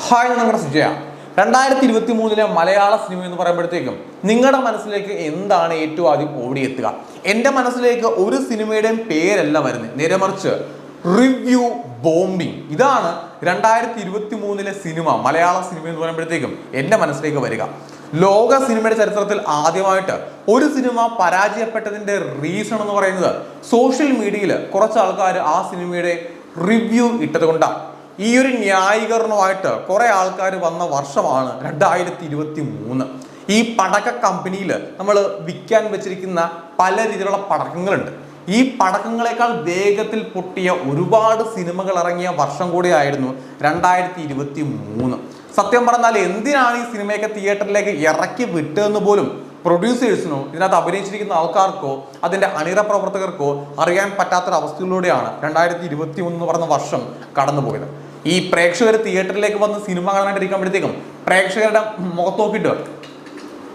Hi, നമ്മുടെ സുജയ. 2023 മലയാള cinema എന്ന് പറയുമ്പോഴത്തേക്കും നിങ്ങളുടെ മനസ്സിലേക്ക് എന്താണ് ഏറ്റവും ആദ്യം ഓടിയെത്തുക? എൻ്റെ മനസ്സിലേക്ക് ഒരു സിനിമയുടെയും പേരല്ല വരുന്നത്, നേരെ മറിച്ച് റിവ്യൂ ബോംബിംഗ്. ഇതാണ് 2023 സിനിമ, മലയാള സിനിമ എന്ന് പറയുമ്പോഴത്തേക്കും എൻ്റെ മനസ്സിലേക്ക് വരിക. ലോക സിനിമയുടെ ചരിത്രത്തിൽ ആദ്യമായിട്ട് ഒരു സിനിമ പരാജയപ്പെട്ടതിൻ്റെ റീസൺ എന്ന് പറയുന്നത് സോഷ്യൽ മീഡിയയിൽ കുറച്ച് ആൾക്കാർ ആ സിനിമയുടെ റിവ്യൂ ഇട്ടത് കൊണ്ടാണ്. ഈ ഒരു ന്യായീകരണമായിട്ട് കുറെ ആൾക്കാർ വന്ന വർഷമാണ് 2023. ഈ പടക്ക കമ്പനിയിൽ നമ്മൾ വിൽക്കാൻ വെച്ചിരിക്കുന്ന പല രീതിയിലുള്ള പടക്കങ്ങളുണ്ട്. ഈ പടക്കങ്ങളെക്കാൾ വേഗത്തിൽ പൊട്ടിയ ഒരുപാട് സിനിമകൾ ഇറങ്ങിയ വർഷം കൂടിയായിരുന്നു 2023. സത്യം പറഞ്ഞാൽ എന്തിനാണ് ഈ സിനിമയൊക്കെ തിയേറ്ററിലേക്ക് ഇറക്കി വിട്ടതെന്ന് പോലും പ്രൊഡ്യൂസേഴ്സിനോ ഇതിനകത്ത് അഭിനയിച്ചിരിക്കുന്ന ആൾക്കാർക്കോ അതിൻ്റെ അണിയറ പ്രവർത്തകർക്കോ അറിയാൻ പറ്റാത്തൊരവസ്ഥയിലൂടെയാണ് 2023 എന്ന് പറഞ്ഞ വർഷം കടന്നുപോയത്. ഈ പ്രേക്ഷകർ തിയേറ്ററിലേക്ക് വന്ന് സിനിമ കാണാനായിട്ടിരിക്കുമ്പോഴത്തേക്കും പ്രേക്ഷകരുടെ മുഖത്ത് നോക്കിയിട്ട്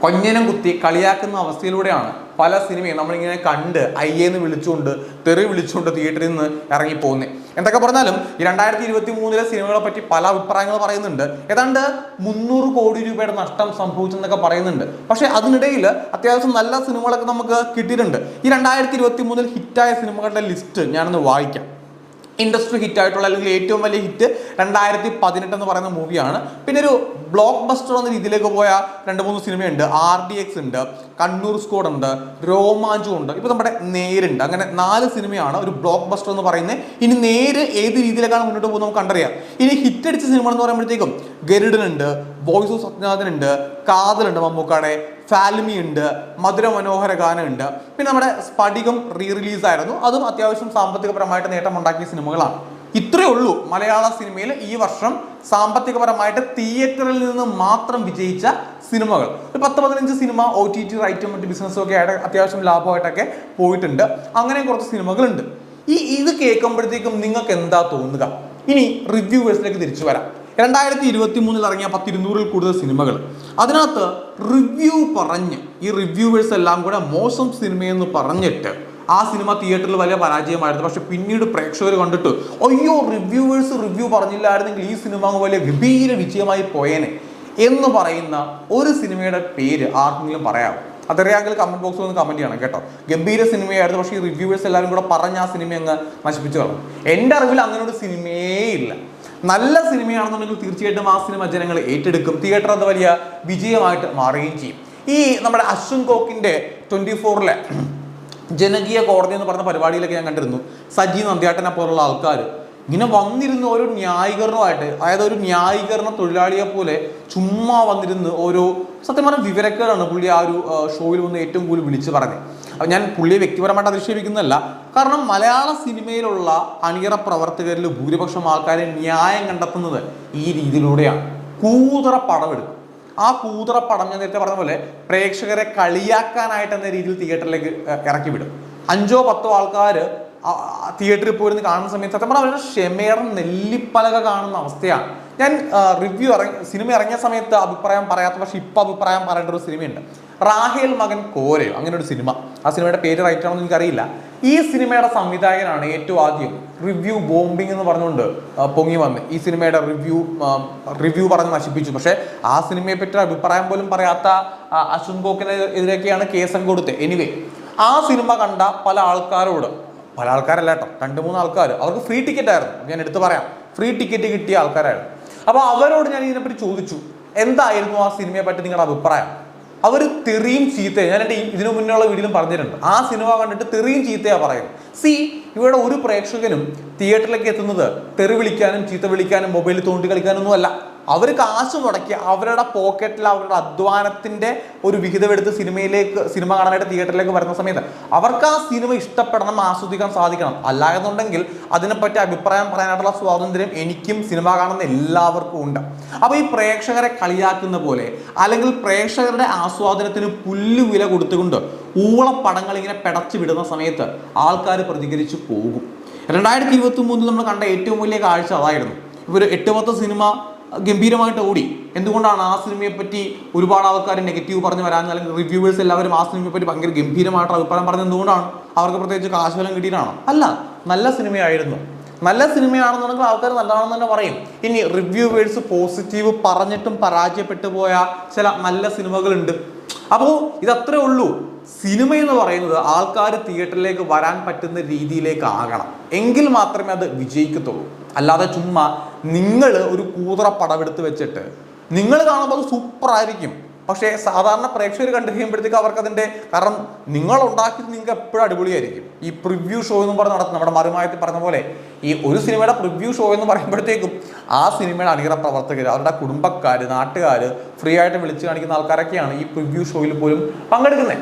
കൊഞ്ഞനം കുത്തി കളിയാക്കുന്ന അവസ്ഥയിലൂടെയാണ് പല സിനിമയും നമ്മളിങ്ങനെ കണ്ട് അയ്യേന്ന് വിളിച്ചുകൊണ്ട് തെറി വിളിച്ചുകൊണ്ട് തിയേറ്ററിൽ നിന്ന് ഇറങ്ങിപ്പോകുന്നത്. എന്തൊക്കെ പറഞ്ഞാലും ഈ 2023 സിനിമകളെ പറ്റി പല അഭിപ്രായങ്ങൾ പറയുന്നുണ്ട്. ഏതാണ്ട് 300 കോടി രൂപയുടെ നഷ്ടം സംഭവിച്ചെന്നൊക്കെ പറയുന്നുണ്ട്. പക്ഷെ അതിനിടയിൽ അത്യാവശ്യം നല്ല സിനിമകളൊക്കെ നമുക്ക് കിട്ടിയിട്ടുണ്ട്. ഈ 2023 ഹിറ്റായ സിനിമകളുടെ ലിസ്റ്റ് ഞാനൊന്ന് വായിക്കാം. ഇൻഡസ്ട്രി ഹിറ്റായിട്ടുള്ള അല്ലെങ്കിൽ ഏറ്റവും വലിയ ഹിറ്റ് 2018 എന്ന് പറയുന്ന മൂവിയാണ്. പിന്നെ ഒരു ബ്ലോക്ക് ബസ്റ്റർ എന്ന രീതിയിലേക്ക് പോയ 2-3 സിനിമയുണ്ട്. RDX ഉണ്ട്, കണ്ണൂർ സ്ക്വാഡ് ഉണ്ട്, രോമാഞ്ചം ഉണ്ട്, ഇപ്പോൾ നമ്മുടെ നേരുണ്ട്. അങ്ങനെ 4 സിനിമയാണ് ഒരു ബ്ലോക്ക് ബസ്റ്റർ എന്ന് പറയുന്നത്. ഇനി നേര് ഏത് രീതിയിലേക്കാണ് മുന്നോട്ട് പോകുന്നത് നമുക്ക് കണ്ടറിയാം. ഇനി ഹിറ്റ് അടിച്ച സിനിമ എന്ന് പറയുമ്പോഴത്തേക്കും ഗരുഡനുണ്ട്, വോയിസ് ഓഫ് സത്യനാഥനുണ്ട്, കാതലുണ്ട്, മമ്മൂക്കാടെ ഫാൽമി ഉണ്ട്, മധുര മനോഹര ഗാനം ഉണ്ട്. പിന്നെ നമ്മുടെ സ്ഫടികം റിലീസായിരുന്നു, അതും അത്യാവശ്യം സാമ്പത്തികപരമായിട്ട് നേട്ടമുണ്ടാക്കിയ സിനിമകളാണ്. ഇത്രയേ ഉള്ളൂ മലയാള സിനിമയിൽ ഈ വർഷം സാമ്പത്തികപരമായിട്ട് തിയേറ്ററിൽ നിന്ന് മാത്രം വിജയിച്ച സിനിമകൾ. ഒരു 10-15 സിനിമ OTT റൈറ്റും മറ്റ് ബിസിനസ്സും ഒക്കെ ആയിട്ട് അത്യാവശ്യം ലാഭമായിട്ടൊക്കെ പോയിട്ടുണ്ട്. അങ്ങനെ കുറച്ച് സിനിമകളുണ്ട്. ഇത് കേൾക്കുമ്പോഴത്തേക്കും നിങ്ങൾക്ക് എന്താ തോന്നുക? ഇനി റിവ്യൂവേഴ്സിലേക്ക് തിരിച്ചു വരാം. 2023 ഇറങ്ങിയ 200-ൽ കൂടുതൽ സിനിമകൾ, അതിനകത്ത് റിവ്യൂ പറഞ്ഞ് ഈ റിവ്യൂവേഴ്സ് എല്ലാം കൂടെ മോശം സിനിമയെന്ന് പറഞ്ഞിട്ട് ആ സിനിമ തിയേറ്ററിൽ വലിയ പരാജയമായിരുന്നു. പക്ഷെ പിന്നീട് പ്രേക്ഷകർ കണ്ടിട്ട് അയ്യോ റിവ്യൂവേഴ്സ് റിവ്യൂ പറഞ്ഞില്ലായിരുന്നെങ്കിൽ ഈ സിനിമ വലിയ ഗംഭീര വിജയമായി പോയേനെ എന്ന് പറയുന്ന ഒരു സിനിമയുടെ പേര് ആർക്കെങ്കിലും പറയാമോ? അതറിയാമെങ്കിൽ കമന്റ് ബോക്സിൽ ഒന്ന് കമന്റ് ചെയ്യണം കേട്ടോ. ഗംഭീര സിനിമയായിരുന്നു, പക്ഷേ ഈ റിവ്യൂവേഴ്സ് എല്ലാവരും കൂടെ പറഞ്ഞ ആ സിനിമ അങ്ങ് നശിപ്പിച്ചു കളഞ്ഞു. എൻ്റെ അറിവിൽ അങ്ങനെ ഒരു സിനിമയേ ഇല്ല. നല്ല സിനിമയാണെന്നുണ്ടെങ്കിൽ തീർച്ചയായിട്ടും ആ സിനിമ ജനങ്ങൾ ഏറ്റെടുക്കും, തിയേറ്റർ അത് വലിയ വിജയമായിട്ട് മാറുകയും ചെയ്യും. ഈ നമ്മുടെ അശ്വിൻ കോക്കിൻ്റെ 24-ലെ ജനകീയ കോടതി എന്ന് പറഞ്ഞ പരിപാടിയിലൊക്കെ ഞാൻ കണ്ടിരുന്നു. സജി നന്ദ്യാട്ടനെ പോലുള്ള ആൾക്കാർ ഇങ്ങനെ വന്നിരുന്ന് ഓരോ ന്യായീകരണമായിട്ട്, അതായത് ഒരു ന്യായീകരണ തൊഴിലാളിയെ പോലെ ചുമ്മാ വന്നിരുന്ന് ഓരോ സത്യം പറഞ്ഞ വിവരക്കേടാണ് പുള്ളി ആ ഒരു ഷോയിൽ വന്ന് ഏറ്റവും കൂടുതൽ വിളിച്ചു പറഞ്ഞത്. അപ്പം ഞാൻ പുള്ളിയെ വ്യക്തിപരമായിട്ട് അധിക്ഷേപിക്കുന്നതല്ല, കാരണം മലയാള സിനിമയിലുള്ള അണിയറ പ്രവർത്തകരിൽ ഭൂരിപക്ഷം ആൾക്കാരെ ന്യായം കണ്ടെത്തുന്നത് ഈ രീതിയിലൂടെയാണ്. കൂതറ പടമെടുക്കും. ആ കൂതറ പടം ഞാൻ നേരത്തെ പറഞ്ഞ പോലെ പ്രേക്ഷകരെ കളിയാക്കാനായിട്ട് എന്ന രീതിയിൽ തിയേറ്ററിലേക്ക് ഇറക്കി വിടും. 5-10 ആൾക്കാർ തിയേറ്ററിൽ പോയിരുന്ന് കാണുന്ന സമയത്ത് സത്യം പറഞ്ഞാൽ അവരുടെ ക്ഷമയുടെ നെല്ലിപ്പലക കാണുന്ന അവസ്ഥയാണ്. ഞാൻ സിനിമ ഇറങ്ങിയ സമയത്ത് അഭിപ്രായം പറയാത്ത, പക്ഷെ ഇപ്പം അഭിപ്രായം പറയേണ്ട ഒരു സിനിമയുണ്ട്, റാഹേൽ മകൻ കോരയോ, അങ്ങനെ ഒരു സിനിമ. ആ സിനിമയുടെ പേര് റൈറ്റ് ആണെന്ന് എനിക്കറിയില്ല. ഈ സിനിമയുടെ സംവിധായകനാണ് ഏറ്റവും ആദ്യം റിവ്യൂ ബോംബിംഗ് എന്ന് പറഞ്ഞുകൊണ്ട് പൊങ്ങി വന്ന് ഈ സിനിമയുടെ റിവ്യൂ പറഞ്ഞ് നശിപ്പിച്ചു. പക്ഷേ ആ സിനിമയെ പറ്റി അഭിപ്രായം പോലും പറയാത്ത അശ്വിൻ കോക്കിനെതിരെയൊക്കെയാണ് കേസൊക്കെ കൊടുത്തത്. എനിവേ, ആ സിനിമ കണ്ട പല ആൾക്കാരല്ല കേട്ടോ, 2-3 ആൾക്കാർ, അവർക്ക് ഫ്രീ ടിക്കറ്റ് ആയിരുന്നു. ഞാൻ എടുത്ത് പറയാം, ഫ്രീ ടിക്കറ്റ് കിട്ടിയ ആൾക്കാരായിരുന്നു. അപ്പോൾ അവരോട് ഞാൻ ഇതിനെപ്പറ്റി ചോദിച്ചു, എന്തായിരുന്നു ആ സിനിമയെ പറ്റി നിങ്ങളുടെ അഭിപ്രായം? അവർ തെറിയും ചീത്തയും, ഞാൻ എൻ്റെ ഇതിനു മുന്നേയുള്ള വീഡിയോയിലും പറഞ്ഞിട്ടുണ്ട്, ആ സിനിമ കണ്ടിട്ട് തെറിയും ചീത്തയാണ് പറയുന്നത്. ഇവിടെ ഒരു പ്രേക്ഷകനും തിയേറ്ററിലേക്ക് എത്തുന്നത് തെറി വിളിക്കാനും ചീത്ത വിളിക്കാനും മൊബൈലിൽ തോണ്ടി കളിക്കാനൊന്നും അല്ല. അവർ കാശ് മുടക്കി അവരുടെ പോക്കറ്റിൽ അവരുടെ അധ്വാനത്തിൻ്റെ ഒരു വിഹിതമെടുത്ത് സിനിമ കാണാനായിട്ട് തിയേറ്ററിലേക്ക് വരുന്ന സമയത്ത് അവർക്ക് ആ സിനിമ ഇഷ്ടപ്പെടണം, ആസ്വദിക്കാൻ സാധിക്കണം. അല്ല എന്നുണ്ടെങ്കിൽ അതിനെപ്പറ്റി അഭിപ്രായം പറയാനായിട്ടുള്ള സ്വാതന്ത്ര്യം എനിക്കും സിനിമ കാണുന്ന എല്ലാവർക്കും ഉണ്ട്. അപ്പോൾ ഈ പ്രേക്ഷകരെ കളിയാക്കുന്ന പോലെ അല്ലെങ്കിൽ പ്രേക്ഷകരുടെ ആസ്വാദനത്തിന് പുല്ലുവില കൊടുത്തുകൊണ്ട് ഊളപ്പടങ്ങൾ ഇങ്ങനെ പെടച്ചു വിടുന്ന സമയത്ത് ആൾക്കാർ പ്രതികരിച്ചു പോകും. 2023 നമ്മൾ കണ്ട ഏറ്റവും വലിയ കാഴ്ച അതായിരുന്നു. ഇപ്പോൾ ഒരു 8-10 സിനിമ ഗംഭീരമായിട്ട് ഓടി. എന്തുകൊണ്ടാണ് ആ സിനിമയെ പറ്റി ഒരുപാട് ആൾക്കാർ നെഗറ്റീവ് പറഞ്ഞു വരാൻ, അല്ലെങ്കിൽ റിവ്യൂവേഴ്സ് എല്ലാവരും ആ സിനിമയെ പറ്റി ഭയങ്കര ഗംഭീരമായിട്ട് അഭിപ്രായം പറഞ്ഞത് എന്തുകൊണ്ടാണ്? അവർക്ക് പ്രത്യേകിച്ച് കാശുബലം കിട്ടിയിട്ടാണോ? അല്ല, നല്ല സിനിമയായിരുന്നു. നല്ല സിനിമയാണെന്നുണ്ടെങ്കിൽ ആൾക്കാർ നല്ലതാണെന്ന് തന്നെ പറയും. ഇനി റിവ്യൂവേഴ്സ് പോസിറ്റീവ് പറഞ്ഞിട്ടും പരാജയപ്പെട്ടു പോയ ചില നല്ല സിനിമകളുണ്ട്. അപ്പോൾ ഇതത്രേ ഉള്ളൂ. സിനിമ എന്ന് പറയുന്നത് ആൾക്കാർ തിയേറ്ററിലേക്ക് വരാൻ പറ്റുന്ന രീതിയിലേക്ക് ആകണം, എങ്കിൽ മാത്രമേ അത് വിജയിക്കത്തുള്ളൂ. അല്ലാതെ ചുമ്മാ നിങ്ങൾ ഒരു കൂതറ പടമെടുത്ത് വെച്ചിട്ട് നിങ്ങൾ കാണുമ്പോൾ അത് സൂപ്പറായിരിക്കും, പക്ഷേ സാധാരണ പ്രേക്ഷകർ കണ്ടു കഴിയുമ്പോഴത്തേക്ക് അവർക്ക് അതിൻ്റെ, കാരണം നിങ്ങൾ ഉണ്ടാക്കിയത് നിങ്ങൾക്ക് എപ്പോഴും അടിപൊളിയായിരിക്കും. ഈ പ്രിവ്യൂ ഷോ എന്ന് പറഞ്ഞ് നടത്തും, നമ്മുടെ മറുമായത്തിൽ പറഞ്ഞ പോലെ ഈ ഒരു സിനിമയുടെ പ്രിവ്യൂ ഷോ എന്ന് പറയുമ്പോഴത്തേക്കും ആ സിനിമയുടെ അണിയറ പ്രവർത്തകർ, അവരുടെ കുടുംബക്കാർ, നാട്ടുകാർ, ഫ്രീ ആയിട്ട് വിളിച്ചു കാണിക്കുന്ന ആൾക്കാരൊക്കെയാണ് ഈ പ്രിവ്യൂ ഷോയിൽ പോലും പങ്കെടുക്കുന്നത്.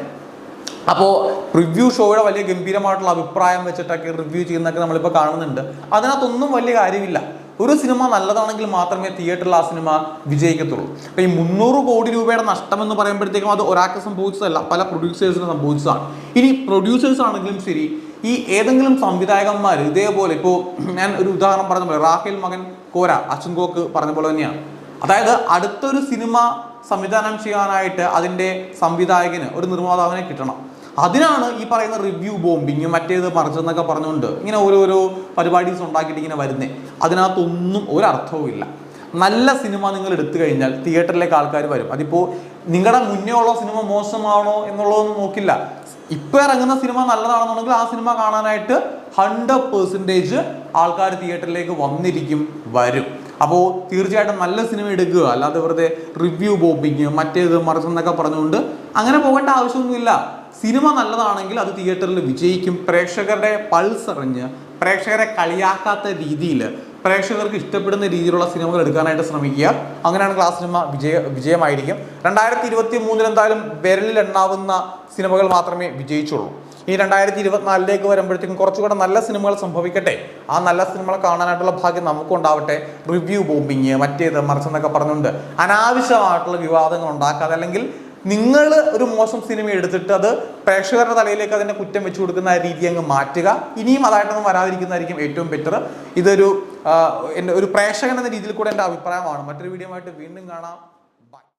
അപ്പോൾ പ്രിവ്യൂ ഷോയുടെ വലിയ ഗംഭീരമായിട്ടുള്ള അഭിപ്രായം വെച്ചിട്ടൊക്കെ റിവ്യൂ ചെയ്യുന്നതൊക്കെ നമ്മളിപ്പോൾ കാണുന്നുണ്ട്. അതിനകത്തൊന്നും വലിയ കാര്യമില്ല. ഒരു സിനിമ നല്ലതാണെങ്കിൽ മാത്രമേ തിയേറ്ററിൽ ആ സിനിമ വിജയിക്കത്തുള്ളൂ. അപ്പോൾ ഈ 300 കോടി രൂപയുടെ നഷ്ടം എന്ന് പറയുമ്പോഴത്തേക്കും അത് ഒരാൾക്ക് സംഭവിച്ചതല്ല, പല പ്രൊഡ്യൂസേഴ്സിന് സംഭവിച്ചതാണ്. ഇനി പ്രൊഡ്യൂസേഴ്സ് ആണെങ്കിലും ശരി, ഈ ഏതെങ്കിലും സംവിധായകന്മാർ ഇതേപോലെ, ഇപ്പോൾ ഞാൻ ഒരു ഉദാഹരണം പറഞ്ഞ പോലെ റാഹേൽ മകൻ കോര അച്ചുങ്കോക്ക് പറഞ്ഞ പോലെ തന്നെയാണ്. അതായത് അടുത്തൊരു സിനിമ സംവിധാനം ചെയ്യാനായിട്ട് അതിൻ്റെ സംവിധായകന് ഒരു നിർമ്മാതാവിനെ കിട്ടണം. അതിനാണ് ഈ പറയുന്ന റിവ്യൂ ബോംബിങ്, മറ്റേത് മറിച്ചെന്നൊക്കെ പറഞ്ഞുകൊണ്ട് ഇങ്ങനെ ഓരോരോ പരിപാടീസ് ഉണ്ടാക്കിയിട്ട് ഇങ്ങനെ വരുന്നത്. അതിനകത്തൊന്നും ഒരർത്ഥവും ഇല്ല. നല്ല സിനിമ നിങ്ങൾ എടുത്തു കഴിഞ്ഞാൽ തിയേറ്ററിലേക്ക് ആൾക്കാർ വരും. അതിപ്പോൾ നിങ്ങളുടെ മുന്നേ ഉള്ള സിനിമ മോശമാണോ എന്നുള്ളതൊന്നും നോക്കില്ല. ഇപ്പോൾ ഇറങ്ങുന്ന സിനിമ നല്ലതാണെന്നുണ്ടെങ്കിൽ ആ സിനിമ കാണാനായിട്ട് 100% ആൾക്കാർ തിയേറ്ററിലേക്ക് വന്നിരിക്കും, വരും. അപ്പോൾ തീർച്ചയായിട്ടും നല്ല സിനിമ എടുക്കുക, അല്ലാതെ വെറുതെ റിവ്യൂ ബോംബിങ്, മറ്റേത് മറിച്ചെന്നൊക്കെ പറഞ്ഞുകൊണ്ട് അങ്ങനെ പോകേണ്ട ആവശ്യമൊന്നുമില്ല. സിനിമ നല്ലതാണെങ്കിൽ അത് തിയേറ്ററിൽ വിജയിക്കും. പ്രേക്ഷകരുടെ പൾസ് അറിഞ്ഞ്, പ്രേക്ഷകരെ കളിയാക്കാത്ത രീതിയിൽ, പ്രേക്ഷകർക്ക് ഇഷ്ടപ്പെടുന്ന രീതിയിലുള്ള സിനിമകൾ എടുക്കാനായിട്ട് ശ്രമിക്കുക. അങ്ങനെയാണെങ്കിൽ ആ സിനിമ വിജയമായിരിക്കും. 2023 എന്തായാലും വിരലിൽ എണ്ണാവുന്ന സിനിമകൾ മാത്രമേ വിജയിച്ചുള്ളൂ. ഈ 2024 വരുമ്പോഴത്തേക്കും കുറച്ചുകൂടെ നല്ല സിനിമകൾ സംഭവിക്കട്ടെ. ആ നല്ല സിനിമകൾ കാണാനായിട്ടുള്ള ഭാഗ്യം നമുക്കുണ്ടാവട്ടെ. റിവ്യൂ ബോംബിങ്, മറ്റേത് മറിച്ചെന്നൊക്കെ പറഞ്ഞുകൊണ്ട് അനാവശ്യമായിട്ടുള്ള വിവാദങ്ങൾ ഉണ്ടാക്കാതെ, അല്ലെങ്കിൽ നിങ്ങൾ ഒരു മോശം സിനിമ എടുത്തിട്ട് അത് പ്രേക്ഷകരുടെ തലയിലേക്ക് അതിൻ്റെ കുറ്റം വെച്ചു കൊടുക്കുന്ന രീതി അങ്ങ് മാറ്റുക. ഇനിയും അതായിട്ടൊന്നും വരാതിരിക്കുന്നതായിരിക്കും ഏറ്റവും ബെറ്റർ. ഇതൊരു എൻ്റെ ഒരു പ്രേക്ഷകൻ എന്ന രീതിയിൽ കൂടെ എൻ്റെ അഭിപ്രായമാണ്. മറ്റൊരു വീഡിയോ ആയിട്ട് വീണ്ടും കാണാം.